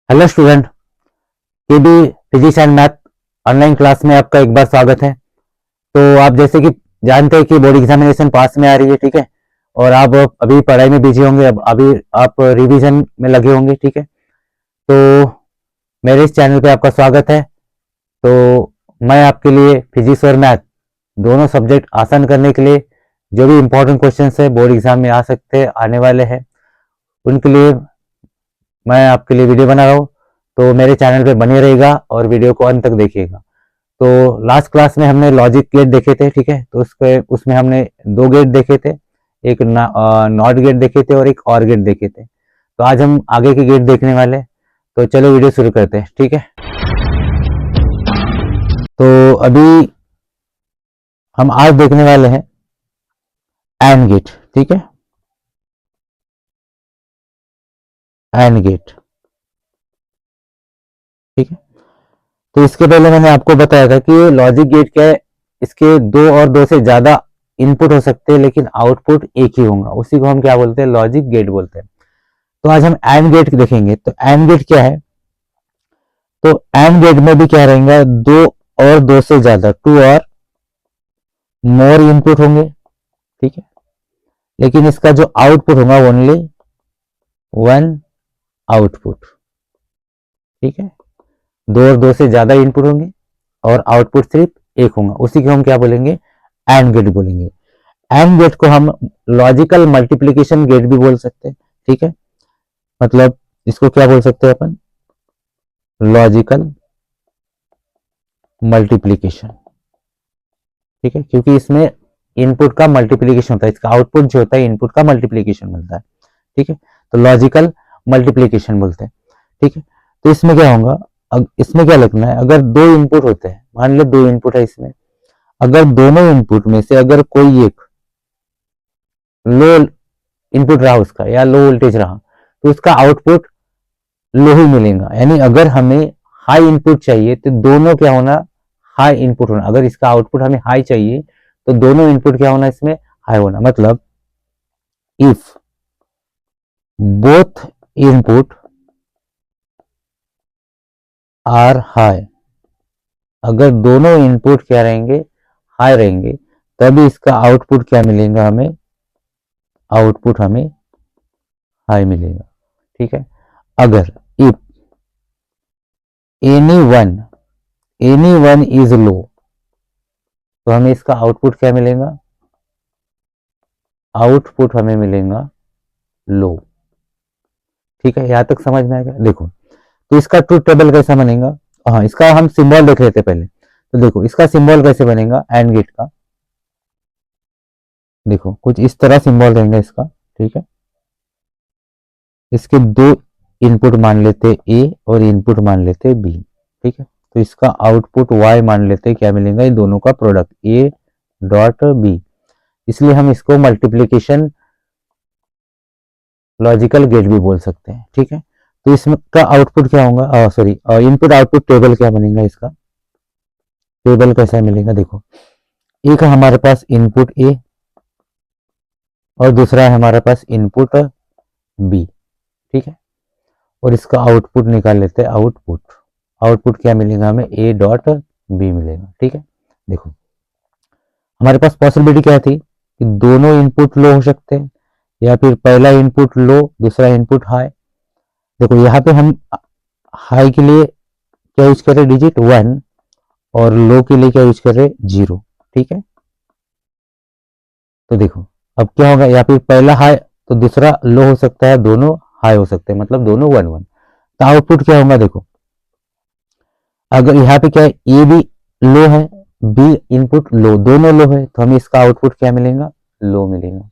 Hello student, K B physics and math online class में आपका एक बार स्वागत है। तो आप जैसे कि जानते हैं कि बोर्ड एग्जामिनेशन पास में आ रही है, ठीक है। और आप अभी पढ़ाई में बिजी होंगे, अब अभी आप रिवीजन में लगे होंगे, ठीक है। तो मेरे इस चैनल पे आपका स्वागत है। तो मैं आपके लिए फिजिक्स और मैथ दोनों सब्जेक्ट आसान करने के लिए जो भी इम्पोर्टेंट क्वेश्चन है बोर्ड एग्जाम में आ सकते हैं, आने वाले हैं, उनके लिए मैं आपके लिए वीडियो बना रहा हूँ। तो मेरे चैनल पे बने रहेगा और वीडियो को अंत तक देखिएगा। तो लास्ट क्लास में हमने लॉजिक गेट देखे थे, ठीक है। तो उसमें हमने दो गेट देखे थे, एक नॉट गेट देखे थे और एक और गेट देखे थे। तो आज हम आगे के गेट देखने वाले हैं। तो चलो वीडियो शुरू करते हैं, ठीक है। तो अभी हम आज देखने वाले हैं एंड गेट, ठीक है। एंड गेट, ठीक है। तो इसके पहले मैंने आपको बताया था कि लॉजिक गेट क्या है। इसके दो और दो से ज्यादा इनपुट हो सकते हैं लेकिन आउटपुट एक ही होगा, उसी को हम क्या बोलते हैं, लॉजिक गेट बोलते हैं। तो आज हम एंड गेट देखेंगे। तो एंड गेट क्या है, तो एंड गेट में भी क्या रहेगा, दो और दो से ज्यादा, टू और मोर इनपुट होंगे, ठीक है। लेकिन इसका जो आउटपुट होगा ओनली वन आउटपुट, ठीक है। दो और दो से ज्यादा इनपुट होंगे और आउटपुट सिर्फ एक होगा, उसी को हम क्या बोलेंगे, एंड गेट बोलेंगे। एंड गेट को हम लॉजिकल मल्टीप्लीकेशन गेट भी बोल सकते हैं, ठीक है। मतलब इसको क्या बोल सकते हैं अपन, लॉजिकल मल्टीप्लीकेशन, ठीक है। क्योंकि इसमें इनपुट का मल्टीप्लीकेशन होता है, इसका आउटपुट जो होता है इनपुट का मल्टीप्लीकेशन मिलता है, ठीक है। तो लॉजिकल मल्टीप्लीकेशन बोलते हैं, ठीक है। तो इसमें क्या होगा, इसमें क्या लिखना है, अगर दो इनपुट होते हैं, मान लो दो इनपुट है इसमें, अगर दोनों इनपुट में से अगर कोई एक लो इनपुट रहा उसका या लो वोल्टेज रहा, तो उसका आउटपुट लो ही मिलेगा। यानी अगर हमें हाई इनपुट चाहिए तो दोनों क्या होना, हाई इनपुट होना। अगर इसका आउटपुट हमें हाई चाहिए तो दोनों इनपुट क्या होना, इसमें हाई होना। मतलब if both input are high, अगर दोनों इनपुट क्या रहेंगे, हाई रहेंगे, तभी इसका आउटपुट क्या मिलेगा हमें, आउटपुट हमें हाई मिलेगा, ठीक है। अगर if any one is low, तो हमें इसका आउटपुट क्या मिलेगा, आउटपुट हमें मिलेगा लो, ठीक है। यहां तक समझ में आएगा। देखो तो इसका ट्रूथ टेबल कैसा बनेगा, हाँ इसका हम सिंबल देख लेते पहले। तो देखो इसका सिंबल कैसे बनेगा एंड गेट का, देखो कुछ इस तरह सिंबल रहेगा इसका, ठीक है। इसके दो इनपुट मान लेते ए और इनपुट मान लेते बी, ठीक है। तो इसका आउटपुट वाई मान लेते, क्या मिलेगा, ये दोनों का प्रोडक्ट ए डॉट बी, इसलिए हम इसको मल्टीप्लीकेशन लॉजिकल गेट भी बोल सकते हैं, ठीक है। तो इसका आउटपुट क्या होगा, सॉरी इनपुट आउटपुट टेबल क्या बनेगा, इसका टेबल कैसा मिलेगा, देखो एक है हमारे पास इनपुट ए और दूसरा है हमारे पास इनपुट बी, ठीक है। और इसका आउटपुट निकाल लेते हैं, आउटपुट आउटपुट क्या मिलेगा हमें, ए डॉट बी मिलेगा, ठीक है। देखो हमारे पास पॉसिबिलिटी क्या थी कि दोनों इनपुट लो हो सकते हैं या फिर पहला इनपुट लो दूसरा इनपुट हाई। देखो यहाँ पे हम हाई के लिए क्या यूज कर रहे हैं, डिजिट वन, और लो के लिए क्या यूज कर रहे हैं, जीरो, ठीक है। तो देखो अब क्या होगा, या फिर पहला हाई तो दूसरा लो हो सकता है, दोनों हाई हो सकते हैं, मतलब दोनों वन वन। तो आउटपुट क्या होगा, देखो अगर यहाँ पे क्या है, ए भी लो है, बी इनपुट लो, दोनों लो है, तो हमें इसका आउटपुट क्या मिलेगा, लो मिलेगा।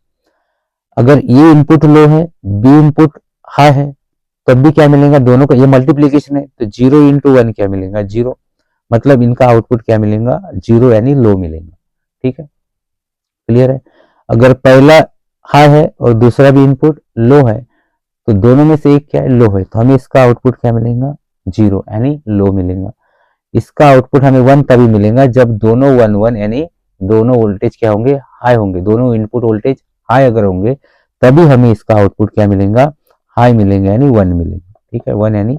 अगर ये इनपुट लो है, बी इनपुट हाई है, तब भी क्या मिलेगा, दोनों का ये मल्टीप्लीकेशन है, तो जीरो इंटू वन क्या मिलेगा, जीरो, मतलब इनका आउटपुट क्या मिलेगा, जीरो यानी लो मिलेगा, ठीक है। क्लियर है। अगर पहला हाई है और दूसरा भी इनपुट लो है, तो दोनों में से एक क्या है, लो है, तो हमें इसका आउटपुट क्या मिलेगा, जीरो यानी लो मिलेगा। इसका आउटपुट हमें वन तभी मिलेगा जब दोनों वन वन यानी दोनों वोल्टेज क्या होंगे, हाई होंगे, दोनों इनपुट वोल्टेज हाई अगर होंगे तभी हमें इसका आउटपुट क्या मिलेगा, हाई मिलेगा यानी वन मिलेगा, ठीक है। वन यानी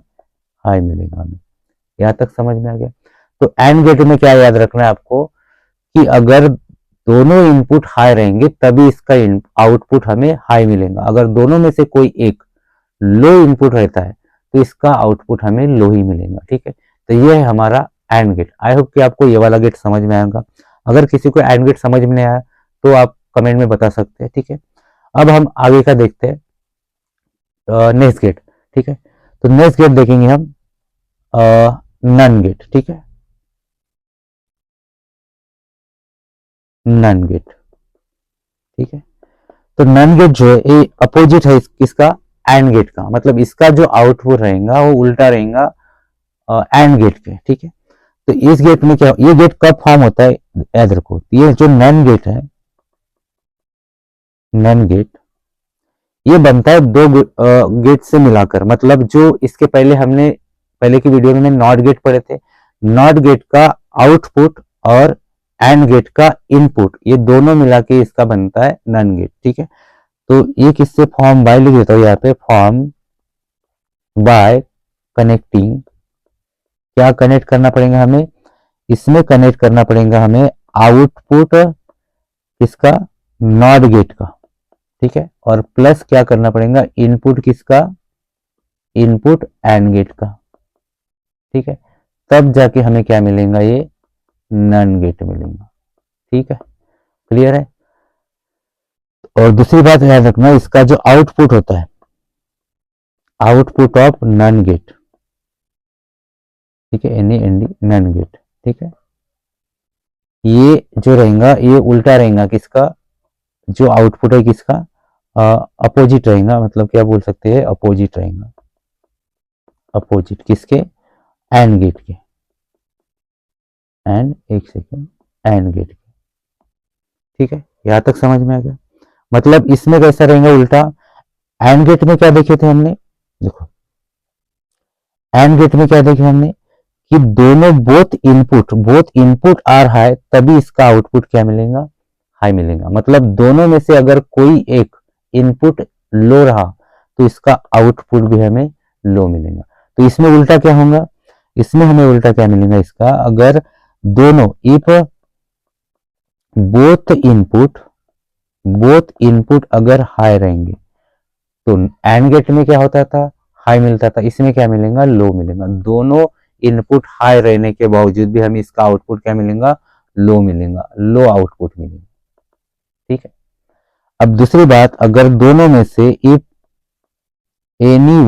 हाई मिलेगा हमें। यहाँ तक समझ में आ गया। तो एंड गेट में क्या याद रखना है आपको कि अगर दोनों इनपुट हाई रहेंगे तभी इसका आउटपुट हमें हाई मिलेगा। अगर दोनों में से कोई एक लो इनपुट रहता है तो इसका आउटपुट हमें लो ही मिलेगा। ठीक है, तो ये है हमारा एंड गेट। आई होप कि आपको ये वाला गेट समझ में आएगा। अगर किसी को एंड गेट समझ में नहीं आया तो आप कमेंट में बता सकते हैं। ठीक है, अब हम आगे का देखते हैं, नेक्स्ट गेट। ठीक है, तो नेक्स्ट गेट देखेंगे हम नन गेट। ठीक है, नन गेट। ठीक है, तो नन गेट जो है ये अपोजिट है इसका एंड गेट का, मतलब इसका जो आउटपुट रहेगा वो उल्टा रहेगा एंड गेट के। ठीक है, तो इस गेट में क्या, ये गेट कब फॉर्म होता है याद रखो, ये जो नन गेट है, नन गेट ये बनता है दो गेट से मिलाकर। मतलब जो इसके पहले हमने पहले की वीडियो में नॉट गेट पढ़े थे, नॉट गेट का आउटपुट और एंड गेट का इनपुट, ये दोनों मिला के इसका बनता है नन गेट। ठीक है, तो ये किससे फॉर्म बाय लिख देता हूं यहाँ पे, फॉर्म बाय कनेक्टिंग, क्या कनेक्ट करना पड़ेगा हमें, इसमें कनेक्ट करना पड़ेगा हमें आउटपुट इसका नॉट गेट का। ठीक है, और प्लस क्या करना पड़ेगा, इनपुट किसका, इनपुट एंड गेट का। ठीक है, तब जाके हमें क्या मिलेगा, ये नन गेट मिलेगा। ठीक है, क्लियर है। और दूसरी बात याद रखना, इसका जो आउटपुट होता है, आउटपुट ऑफ नन गेट, ठीक है, एनी एंडी नन गेट। ठीक है, ये जो रहेगा ये उल्टा रहेगा किसका, जो आउटपुट है किसका, अपोजिट रहेगा, मतलब क्या बोल सकते हैं, अपोजिट रहेगा, अपोजिट किसके, एंड गेट के, एंड एक सेकेंड, एंड गेट के। ठीक है, यहां तक समझ में आ गया। मतलब इसमें कैसा रहेगा उल्टा, एंड गेट में क्या देखे थे हमने, देखो एंड गेट में क्या देखे हमने कि दोनों बोथ इनपुट आर हाई तभी इसका आउटपुट क्या मिलेगा, हाई मिलेगा। मतलब दोनों में से अगर कोई एक इनपुट लो रहा तो इसका आउटपुट भी हमें लो मिलेगा। तो इसमें उल्टा क्या होगा, इसमें हमें उल्टा क्या मिलेगा इसका, अगर दोनों इफ बोथ इनपुट अगर हाई रहेंगे तो एंड गेट में क्या होता था, हाई मिलता था, इसमें क्या मिलेगा, लो मिलेगा। दोनों इनपुट हाई रहने के बावजूद भी हमें इसका आउटपुट क्या मिलेगा, लो मिलेगा, लो आउटपुट मिलेगा। ठीक है, अब दूसरी बात, अगर दोनों में से if any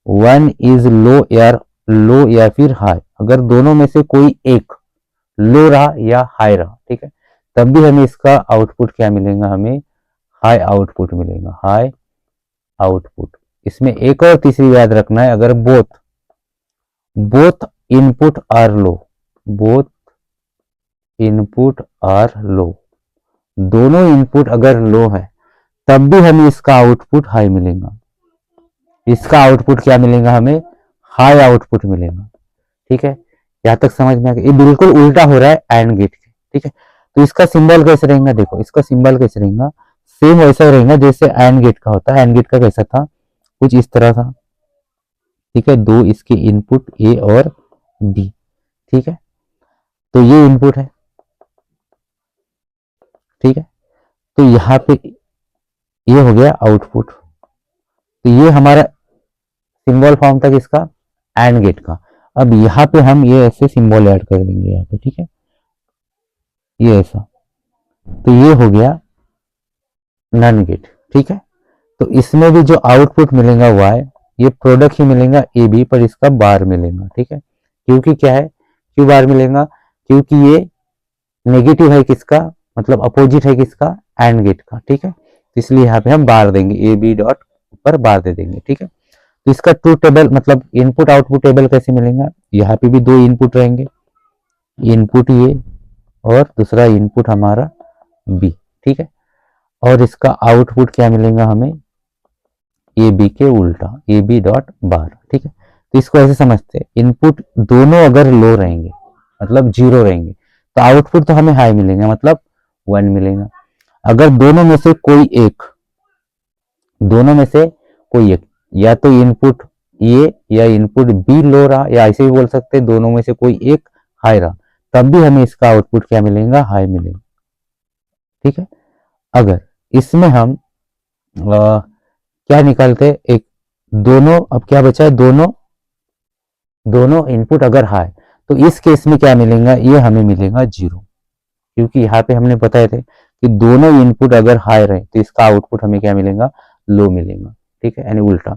one is low या फिर हाई, अगर दोनों में से कोई एक लो रहा या हाई रहा, ठीक है, तब भी हमें इसका आउटपुट क्या मिलेगा, हमें हाई आउटपुट मिलेगा, हाई आउटपुट। इसमें एक और तीसरी याद रखना है, अगर both input are low, both input are low, दोनों इनपुट अगर लो है तब भी हमें इसका आउटपुट हाई मिलेगा, इसका आउटपुट क्या मिलेगा, हमें हाई आउटपुट मिलेगा। ठीक है, यहां तक समझ में आ गया। ये बिल्कुल उल्टा हो रहा है एंड गेट के। ठीक है, तो इसका सिंबल कैसे रहेगा, देखो इसका सिंबल कैसे रहेगा, सेम वैसा रहेगा जैसे एंड गेट का होता है। एंड गेट का कैसा था, कुछ इस तरह था। ठीक है, दो इसके इनपुट ए और बी। ठीक है, तो ये इनपुट है। ठीक है, तो यहाँ पे ये हो गया आउटपुट। तो ये हमारा सिंबल फॉर्म था किसका, एंड गेट का। अब यहाँ पे हम ये ऐसे सिंबल ऐड कर देंगे यहाँ पे। ठीक है, ये ऐसा, तो ये हो गया नन गेट। ठीक है, तो इसमें भी जो आउटपुट मिलेगा वाई, ये प्रोडक्ट ही मिलेगा ए बी, पर इसका बार मिलेगा। ठीक है, क्योंकि क्या है, क्यों बार मिलेगा, क्योंकि ये नेगेटिव है किसका, मतलब अपोजिट है किसका, एंड गेट का। ठीक है, तो इसलिए यहाँ पे हम बार देंगे, ए बी डॉट ऊपर बार दे देंगे। ठीक है, तो इसका ट्रू टेबल मतलब इनपुट आउटपुट टेबल कैसे मिलेगा, यहाँ पे भी दो इनपुट रहेंगे, इनपुट ये और दूसरा इनपुट हमारा बी। ठीक है, और इसका आउटपुट क्या मिलेगा हमें, ए बी के उल्टा, ए बी डॉट बार। ठीक है, तो इसको ऐसे समझते हैं, इनपुट दोनों अगर लो रहेंगे मतलब जीरो रहेंगे तो आउटपुट तो हमें हाई मिलेगा, मतलब 1 मिलेगा। अगर दोनों में से कोई एक, दोनों में से कोई एक, या तो इनपुट ए या इनपुट बी लो रहा, या ऐसे भी बोल सकते हैं दोनों में से कोई एक हाई रहा, तब भी हमें इसका आउटपुट क्या मिलेगा, हाई मिलेगा। ठीक है, अगर इसमें हम क्या निकालते हैं, एक दोनों, अब क्या बचा है, दोनों दोनों इनपुट अगर हाई, तो इस केस में क्या मिलेगा, ये हमें मिलेगा 0, क्योंकि यहाँ पे हमने बताए थे कि दोनों इनपुट अगर हाई रहे तो इसका आउटपुट हमें क्या मिलेगा, लो मिलेगा। ठीक है, यानी उल्टा।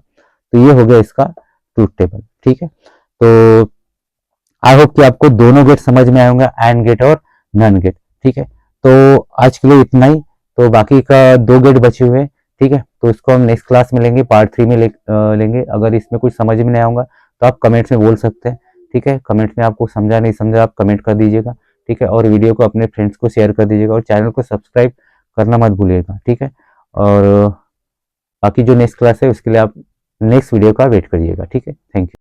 तो ये हो गया इसका ट्रूथ टेबल। ठीक है, तो आई होप कि आपको दोनों गेट समझ में आए होंगे, एंड गेट और नन गेट। ठीक है, तो आज के लिए इतना ही। तो बाकी का 2 गेट बचे हुए हैं। ठीक है, तो इसको हम नेक्स्ट क्लास में लेंगे, पार्ट 3 में लेंगे। अगर इसमें कुछ समझ में नहीं आऊंगा तो आप कमेंट्स में बोल सकते हैं। ठीक है, कमेंट्स में आपको समझा नहीं समझा आप कमेंट कर दीजिएगा। ठीक है, और वीडियो को अपने फ्रेंड्स को शेयर कर दीजिएगा, और चैनल को सब्सक्राइब करना मत भूलिएगा। ठीक है, और बाकी जो नेक्स्ट क्लास है उसके लिए आप नेक्स्ट वीडियो का वेट करिएगा। ठीक है, थैंक यू।